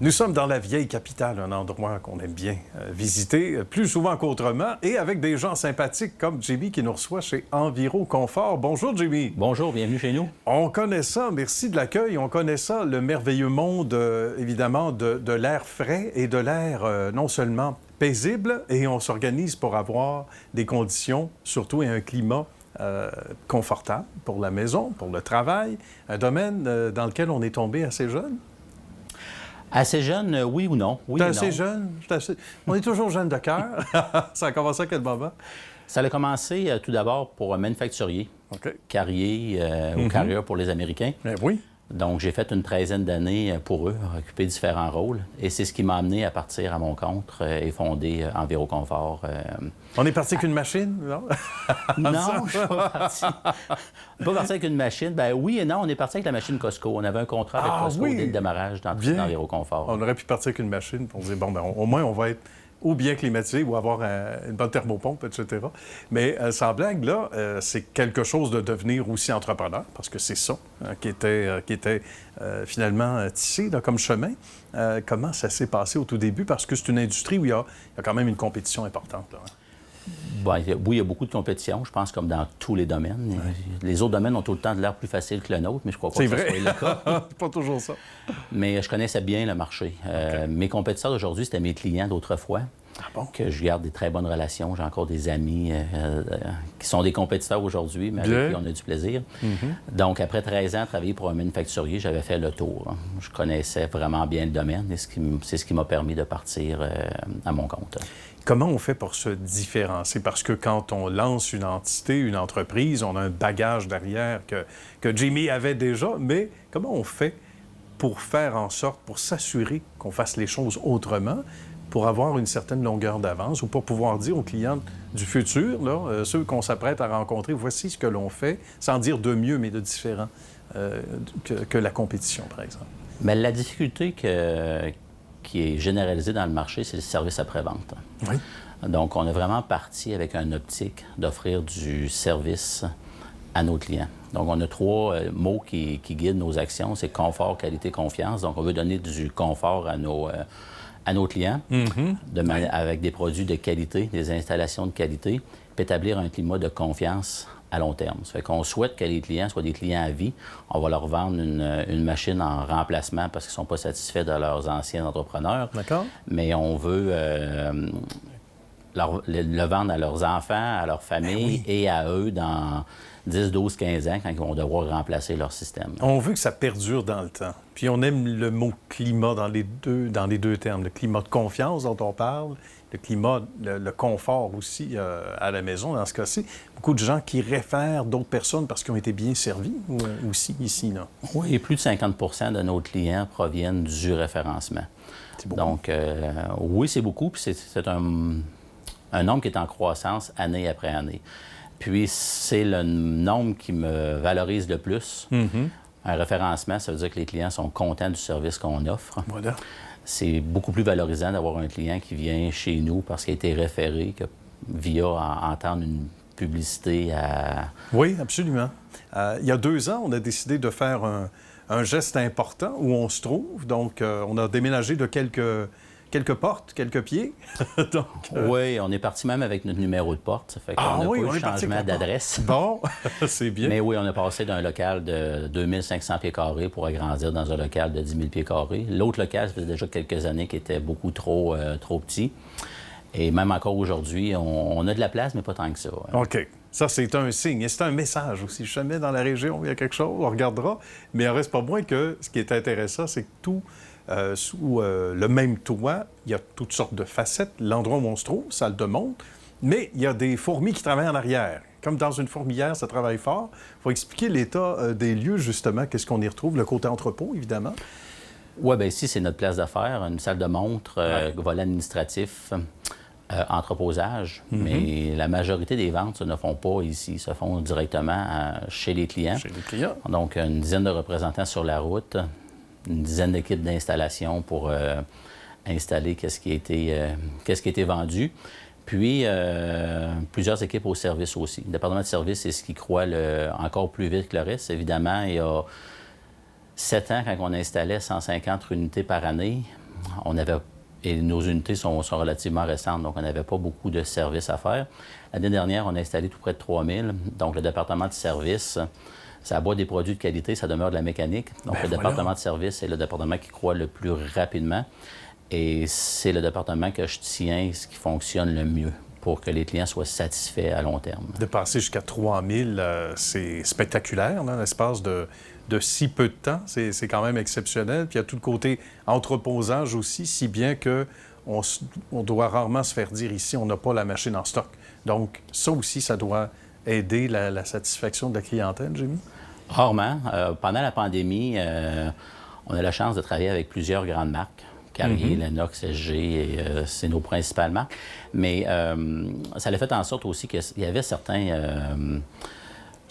Nous sommes dans la vieille capitale, un endroit qu'on aime bien visiter, plus souvent qu'autrement, et avec des gens sympathiques comme Jimmy qui nous reçoit chez Enviro Confort. Bonjour Jimmy. Bonjour, bienvenue chez nous. On connaît ça, merci de l'accueil, on connaît ça, le merveilleux monde, évidemment, de l'air frais et de l'air non seulement paisible, et on s'organise pour avoir des conditions, surtout et un climat confortable pour la maison, pour le travail, un domaine dans lequel on est tombé assez jeune. Assez jeune, oui ou non? Oui T'es et assez non. jeune? On est toujours jeune de cœur. Ça a commencé à quel moment? Ça a commencé tout d'abord pour un manufacturier, carrier ou carrière pour les Américains. Ben oui. Donc, j'ai fait une 13aine d'années pour eux, occuper différents rôles. Et c'est ce qui m'a amené à partir à mon compte et fonder Enviro Confort. On est parti avec une machine, non? Non, je suis pas parti. Pas parti avec une machine. Ben oui et non, on est parti avec la machine Costco. On avait un contrat avec Costco dès le démarrage d'Enviro Confort. On aurait pu partir avec une machine pour dire, bon, ben, au moins, on va être ou bien climatisé ou avoir une bonne thermopompe, etc. Mais sans blague, là, c'est quelque chose de devenir aussi entrepreneur, parce que c'est ça qui était finalement tissé là, comme chemin. Comment ça s'est passé au tout début? Parce que c'est une industrie où il y a quand même une compétition importante. Là, hein? Bon, oui, il y a beaucoup de compétition, je pense, comme dans tous les domaines. Ouais. Les autres domaines ont tout le temps de l'air plus facile que le nôtre, mais je crois pas que ce soit le cas. C'est pas toujours ça. Mais je connaissais bien le marché. Mes compétiteurs d'aujourd'hui, c'était mes clients d'autrefois. Ah bon? Que je garde des très bonnes relations. J'ai encore des amis qui sont des compétiteurs aujourd'hui, mais avec qui on a du plaisir. Donc, après 13 ans à travailler pour un manufacturier, j'avais fait le tour. Je connaissais vraiment bien le domaine et c'est ce qui m'a permis de partir à mon compte. Comment on fait pour se différencier? Parce que quand on lance une entité, une entreprise, on a un bagage derrière que Jimmy avait déjà, mais comment on fait pour faire en sorte, pour s'assurer qu'on fasse les choses autrement, pour avoir une certaine longueur d'avance ou pour pouvoir dire aux clients du futur, là, ceux qu'on s'apprête à rencontrer, voici ce que l'on fait, sans dire de mieux, mais de différent que la compétition, par exemple? Bien, la difficulté qui est généralisée dans le marché, c'est le service après-vente. Oui. Donc, on est vraiment parti avec une optique d'offrir du service à nos clients. Donc, on a 3 mots qui guident nos actions, c'est confort, qualité, confiance. Donc, on veut donner du confort à nos clients avec des produits de qualité, des installations de qualité, puis établir un climat de confiance à long terme. Ça fait qu'on souhaite que les clients soient des clients à vie. On va leur vendre une machine en remplacement parce qu'ils ne sont pas satisfaits de leurs anciens entrepreneurs. D'accord. Mais on veut le vendre à leurs enfants, à leur famille et à eux dans 10, 12, 15 ans quand ils vont devoir remplacer leur système. On veut que ça perdure dans le temps. Puis on aime le mot climat dans les deux termes. Le climat de confiance dont on parle, le climat, le confort aussi à la maison dans ce cas-ci. Beaucoup de gens qui réfèrent d'autres personnes parce qu'ils ont été bien servis aussi ici, là. Oui, et plus de 50 de nos clients proviennent du référencement. C'est beaucoup. Donc, oui, c'est beaucoup. Puis c'est un nombre qui est en croissance année après année. Puis, c'est le nombre qui me valorise le plus. Un référencement, ça veut dire que les clients sont contents du service qu'on offre. Voilà. C'est beaucoup plus valorisant d'avoir un client qui vient chez nous parce qu'il a été référé que via entendre une publicité à... Oui, absolument. Il y a 2 ans, on a décidé de faire un geste important où on se trouve. Donc, on a déménagé de quelques portes, quelques pieds. Donc, Oui, on est parti même avec notre numéro de porte. Ça fait qu'on n'a pas eu de changement d'adresse. Bon, c'est bien. Mais oui, on a passé d'un local de 2500 pieds carrés pour agrandir dans un local de 10 000 pieds carrés. L'autre local, ça faisait déjà quelques années qu'il était beaucoup trop petit. Et même encore aujourd'hui, on a de la place, mais pas tant que ça. OK. Ça, c'est un signe. Et c'est un message aussi. Si jamais dans la région, il y a quelque chose, on regardera. Mais il en reste pas moins que ce qui est intéressant, c'est que tout... sous le même toit, il y a toutes sortes de facettes. L'endroit où on se trouve, ça le démontre. Mais il y a des fourmis qui travaillent en arrière. Comme dans une fourmilière, ça travaille fort. Il faut expliquer l'état des lieux, justement. Qu'est-ce qu'on y retrouve? Le côté entrepôt, évidemment. Oui, bien ici, c'est notre place d'affaires, une salle de montre, volet administratif, entreposage. Mais la majorité des ventes se ne font pas ici, se font directement chez les clients. Chez les clients. Donc, une dizaine de représentants sur la route, une dizaine d'équipes d'installation pour installer qu'est-ce qui a été vendu. Puis, plusieurs équipes au service aussi. Le département de service, c'est ce qui croît encore plus vite que le reste. Évidemment, il y a 7 ans, quand on installait 150 unités par année, Et nos unités sont relativement récentes, donc on n'avait pas beaucoup de services à faire. L'année dernière, on a installé tout près de 3000. Donc, le département de service, ça aboie des produits de qualité, ça demeure de la mécanique. Donc, le département de service, c'est le département qui croît le plus rapidement. Et c'est le département que je tiens, ce qui fonctionne le mieux pour que les clients soient satisfaits à long terme. De passer jusqu'à 3000, c'est spectaculaire, dans l'espace de si peu de temps. C'est quand même exceptionnel. Puis il y a tout le côté entreposage aussi, si bien qu'on doit rarement se faire dire ici, on n'a pas la machine en stock. Donc, ça aussi, ça doit aider la satisfaction de la clientèle, Jamie? Rarement. Pendant la pandémie, on a la chance de travailler avec plusieurs grandes marques. Carrier, Lennox, SG, et c'est nos principales marques. Mais ça a fait en sorte aussi qu'il y avait certains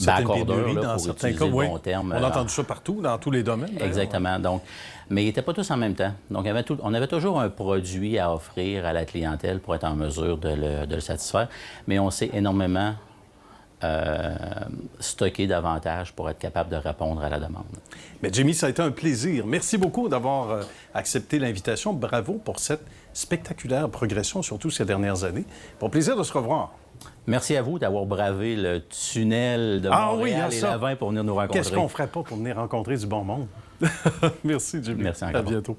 back-orders pour certains utiliser cas, le bon terme. On a entendu ça partout, dans tous les domaines. Exactement. Donc, mais ils n'étaient pas tous en même temps. Donc, on avait toujours un produit à offrir à la clientèle pour être en mesure de le satisfaire. Mais on s'est énormément stocké davantage pour être capable de répondre à la demande. Mais Jamie, ça a été un plaisir. Merci beaucoup d'avoir accepté l'invitation. Bravo pour cette spectaculaire progression, surtout ces dernières années. Pour plaisir de se revoir. Merci à vous d'avoir bravé le tunnel de Montréal et la 20 pour venir nous rencontrer. Qu'est-ce qu'on ferait pas pour venir rencontrer du bon monde? Merci, Jamie. Merci encore. À bientôt.